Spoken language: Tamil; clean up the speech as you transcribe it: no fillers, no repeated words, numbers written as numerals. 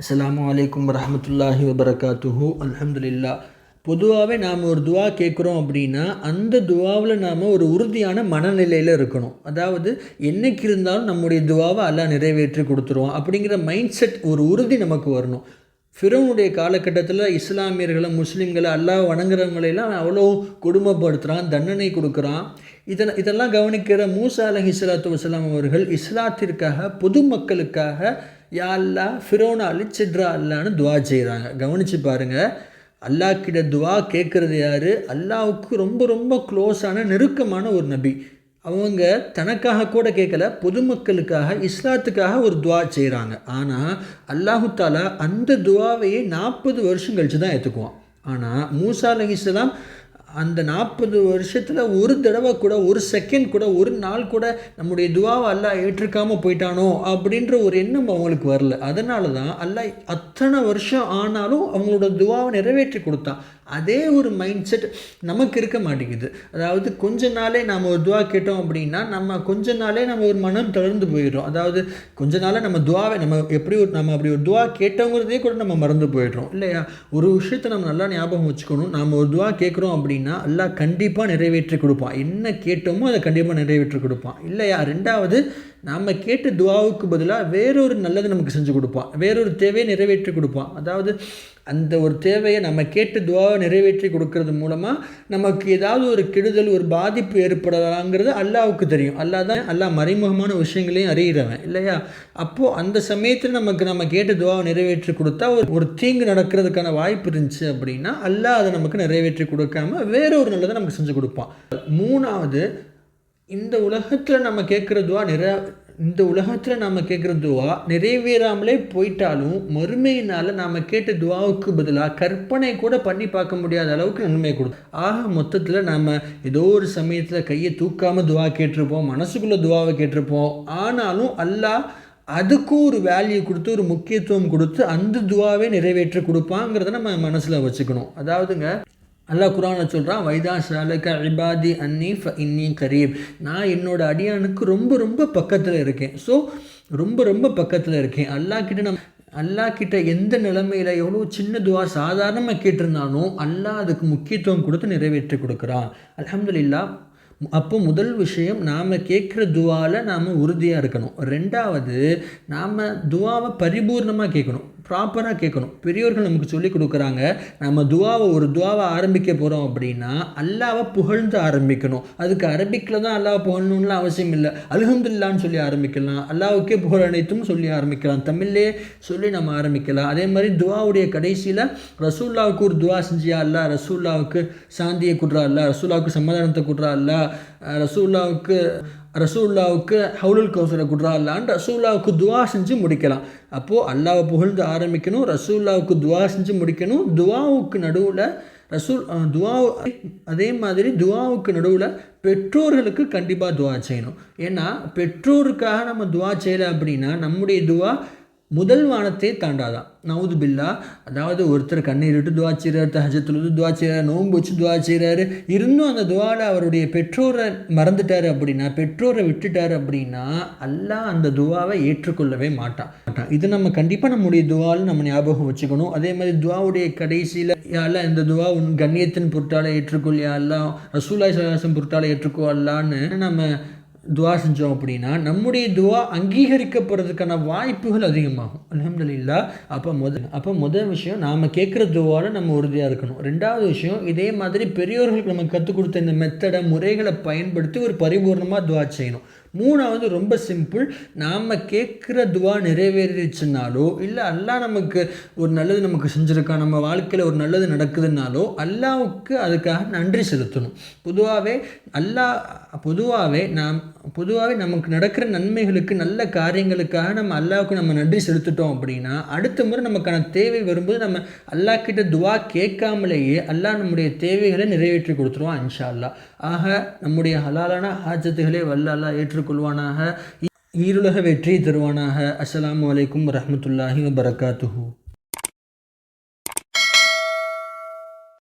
அஸ்ஸலாமு அலைக்கும் வரஹ்மத்துல்லாஹி வபரகாத்துஹு. அல்ஹம்துலில்லாஹ். பொதுவாகவே நாம் ஒரு துவா கேட்குறோம் அப்படின்னா அந்த துவாவில் நாம் ஒரு உறுதியான மனநிலையில் இருக்கணும். அதாவது என்னைக்கு இருந்தாலும் நம்முடைய துவாவை அல்லாஹ் நிறைவேற்றி கொடுத்துருவோம் அப்படிங்கிற மைண்ட் செட், ஒரு உறுதி நமக்கு வரணும். ஃபிரௌனுடைய காலகட்டத்தில் இஸ்லாமியர்களை, முஸ்லீம்களை, அல்லாஹ் வணங்குறவங்களையெல்லாம் அவ்வளோ கொடுமைப்படுத்துகிறான், தண்டனை கொடுக்குறான். இதெல்லாம் கவனிக்கிற மூசா அலைஹிஸ்ஸலாத்து வஸ்ஸலாம் அவர்கள் இஸ்லாத்திற்காக, பொதுமக்களுக்காக யா அல்லாஹ் ஃபிரௌனை அழிச்சிட்றா அல்லான்னு துவா செய்கிறாங்க. கவனித்து பாருங்கள், அல்லாஹ் கிட்ட துவா கேட்குறது யார்? அல்லாஹ்வுக்கு ரொம்ப ரொம்ப க்ளோஸான நெருக்கமான ஒரு நபி. அவங்க தனக்காக கூட கேட்கல, பொதுமக்களுக்காக, இஸ்லாத்துக்காக ஒரு துவா செய்கிறாங்க. ஆனால் அல்லாஹு தாலா அந்த துவாவையே 40 வருஷம் கழித்து தான் ஏற்றுக்குவான். ஆனால் மூசா அலைஹிஸ்ஸலாம் அந்த 40 வருஷத்தில் ஒரு தடவை கூட, ஒரு செகண்ட் கூட, ஒரு நாள் கூட நம்முடைய துவாவை அல்லாஹ் ஏற்றுக்காமல் போயிட்டானோ அப்படின்ற ஒரு எண்ணம் அவங்களுக்கு வரல. அதனால தான் அல்லாஹ் அத்தனை வருஷம் ஆனாலும் அவங்களோட துவாவை நிறைவேற்றி கொடுத்தான். அதே ஒரு மைண்ட் செட் நமக்கு இருக்க மாட்டேங்குது. அதாவது கொஞ்ச நாளே நாம் ஒரு துவா கேட்டோம் அப்படின்னா கொஞ்ச நாளே நம்ம ஒரு மனம் தளர்ந்து போயிடுறோம். அதாவது கொஞ்ச நாளே நம்ம துவாவை நம்ம அப்படி ஒரு துவா கேட்டோங்கிறதே கூட நம்ம மறந்து போயிடுறோம் இல்லையா? ஒரு விஷயத்தை நம்ம நல்லா ஞாபகம் வச்சுக்கணும். நாம் ஒரு துவா கேட்குறோம் அப்படின்னா அல்லாஹ் கண்டிப்பாக நிறைவேற்றி கொடுப்பான். என்ன கேட்டோமோ அதை கண்டிப்பாக நிறைவேற்றி கொடுப்பான் இல்லையா? ரெண்டாவது, நாம் கேட்ட துவாவுக்கு பதிலாக வேறொரு நல்லது நமக்கு செஞ்சு கொடுப்பான், வேறொரு தேவையை நிறைவேற்றி கொடுப்பான். அதாவது அந்த ஒரு தேவையை நம்ம கேட்டு துவாவை நிறைவேற்றி கொடுக்கறது மூலமாக நமக்கு ஏதாவது ஒரு கெடுதல், ஒரு பாதிப்பு ஏற்படலாங்கிறது அல்லாஹ்வுக்கு தெரியும். அல்லாஹ் மறைமுகமான விஷயங்களையும் அறிகிறவன் இல்லையா? அப்போது அந்த சமயத்தில் நம்ம கேட்டு துவாவை நிறைவேற்றி கொடுத்தா ஒரு தீங்கு நடக்கிறதுக்கான வாய்ப்பு இருந்துச்சு அப்படின்னா அல்லாஹ் அதை நமக்கு நிறைவேற்றி கொடுக்காம வேற ஒரு நல்லதை நமக்கு செஞ்சு கொடுப்பான். மூணாவது, இந்த உலகத்தில் நம்ம கேட்குற துவா நிறைவேறாமலே போயிட்டாலும் மறுமையினால் நாம் கேட்ட துவாவுக்கு பதிலாக கற்பனை கூட பண்ணி பார்க்க முடியாத அளவுக்கு நன்மை கொடுக்கும். ஆக மொத்தத்தில் நாம் ஏதோ ஒரு சமயத்தில் கையை தூக்காமல் துவா கேட்டிருப்போம், மனசுக்குள்ளே துவாவை கேட்டிருப்போம். ஆனாலும் அல்லாஹ் அதுக்கும் ஒரு வேல்யூ கொடுத்து, ஒரு முக்கியத்துவம் கொடுத்து அந்த துவாவே நிறைவேற்றி கொடுப்பாங்கிறத நம்ம மனசில் வச்சுக்கணும். அதாவதுங்க, அல்லாஹ் குர்ஆனில் சொல்கிறான், வைதா ஸஅலக இபாதி அன்னி ஃபஇன்னி கரீப். நான் என்னோட அடியானுக்கு ரொம்ப ரொம்ப பக்கத்தில் இருக்கேன். ஸோ ரொம்ப ரொம்ப பக்கத்தில் இருக்கேன். அல்லாஹ் கிட்ட எந்த நிலைமையில் எவ்வளோ சின்ன துவா சாதாரணமாக கேட்டிருந்தாலும் அல்லாஹ் அதுக்கு முக்கியத்துவம் கொடுத்து நிறைவேற்றி கொடுக்குறான். அல்ஹம்துலில்லாஹ். அப்போ முதல் விஷயம், நாம் கேட்குற துவாவில் நாம் உறுதியாக இருக்கணும். ரெண்டாவது, நாம் துவாவை பரிபூர்ணமாக கேட்கணும், ப்ராப்பராக கேட்கணும். பெரியோர்கள் நமக்கு சொல்லி கொடுக்குறாங்க, நம்ம ஒரு துவாவை ஆரம்பிக்க போகிறோம் அப்படின்னா அல்லாஹ்வை புகழ்ந்து ஆரம்பிக்கணும். அதுக்கு அரபிக்கில் தான் அல்லாஹ் புகழணும்லாம் அவசியம் இல்லை. அல்ஹம்துலில்லாஹ்னு சொல்லி ஆரம்பிக்கலாம், அல்லாஹ்வுக்கே புகழ் அனைத்தும் சொல்லி ஆரம்பிக்கலாம், தமிழ்லே சொல்லி நம்ம ஆரம்பிக்கலாம். அதே மாதிரி துவாவுடைய கடைசியில் ரசூல்லாவுக்கு ஒரு துவா செஞ்சியா அல்லாஹ், ரசூல்லாவுக்கு சாந்தியை குட்றா அல்லாஹ், ரசூல்லாவுக்கு சமாதானத்தை குட்றா அல்லாஹ், ரசூல்லாவுக்கு ஹவுலுல் கௌசரை குட்றா அல்லான்னு ரசூல்லாவுக்கு துவா செஞ்சு முடிக்கலாம். அப்போது அல்லாஹ்வை புகழ்ந்து ஆரம்பிக்கணும், ரசூல்லாவுக்கு துவா செஞ்சு முடிக்கணும். துவாவுக்கு நடுவில் அதே மாதிரி துவாவுக்கு நடுவில் பெற்றோர்களுக்கு கண்டிப்பாக துவா செய்யணும். ஏன்னா பெற்றோருக்காக நம்ம துவா செய்யலை அப்படின்னா நம்முடைய துவா முதல் வானத்தை தாண்டாதான். நவுது பில்லா. அதாவது ஒருத்தர் கண்ணீர் விட்டு துவா செய்கிறார், தஹஜ்ஜுத் துவா செய்கிறார், நோன்பு வச்சு துவா செய்கிறாரு, இருந்தும் அந்த துவாவில் அவருடைய பெற்றோரை மறந்துட்டார் அப்படின்னா, பெற்றோரை விட்டுட்டார் அப்படின்னா அல்லாஹ் அந்த துவாவை ஏற்றுக்கொள்ளவே மாட்டான். இது நம்ம கண்டிப்பாக நம்முடைய துவாவில் நம்ம ஞாபகம் வச்சுக்கணும். அதே மாதிரி துவாவுடைய கடைசியில் யா அல்லாஹ் இந்த துவா உன் கண்ணியத்தின் பொருட்டால் ஏற்றுக்கொள், யா அல்லாஹ் ரசூலுல்லாஹி ஸல்லல்லாஹு அலைஹி வஸல்லம் பொருட்டால் ஏற்றுக்கோ அல்லான்னு நம்ம துவா செஞ்சோம் அப்படின்னா நம்முடைய துவா அங்கீகரிக்கப்படுறதுக்கான வாய்ப்புகள் அதிகமாகும். அல்ஹம்துலில்லாஹ். அப்போ முதல் விஷயம், நாம் கேட்குற துவாவில் நம்ம உறுதியாக இருக்கணும். ரெண்டாவது விஷயம், இதே மாதிரி பெரியோர்களுக்கு நமக்கு கற்றுக் கொடுத்த இந்த மெத்தடை, முறைகளை பயன்படுத்தி ஒரு பரிபூர்ணமாக துவா செய்யணும். மூணாவது, ரொம்ப சிம்பிள், நாம் கேட்குற துவா நிறைவேறிச்சுனாலோ இல்லை அல்லாஹ் நமக்கு ஒரு நல்லது நமக்கு செஞ்சுருக்கா, நம்ம வாழ்க்கையில் ஒரு நல்லது நடக்குதுனாலோ அல்லாஹ்வுக்கு அதுக்காக நன்றி செலுத்தணும். பொதுவாகவே நமக்கு நடக்கிற நன்மைகளுக்கு, நல்ல காரியங்களுக்காக நம்ம அல்லாஹ்வுக்கு நம்ம நன்றி செலுத்திட்டோம் அப்படின்னா அடுத்த முறை நமக்கான தேவை வரும்போது நம்ம அல்லாஹ் கிட்ட துவா கேட்காமலேயே அல்லாஹ் நம்முடைய தேவைகளை நிறைவேற்றி கொடுத்துருவான் இன்ஷா அல்லாஹ். ஆக நம்முடைய ஹலாலான ஹாஜத்துகளை வல்ல அல்லாஹ் ஏற்றுக்கொள்வானாக, ஈருலக வெற்றி தருவானாக. அஸ்ஸலாமு அலைக்கும் வரஹ்மத்துல்லாஹி வபரகாத்துஹு.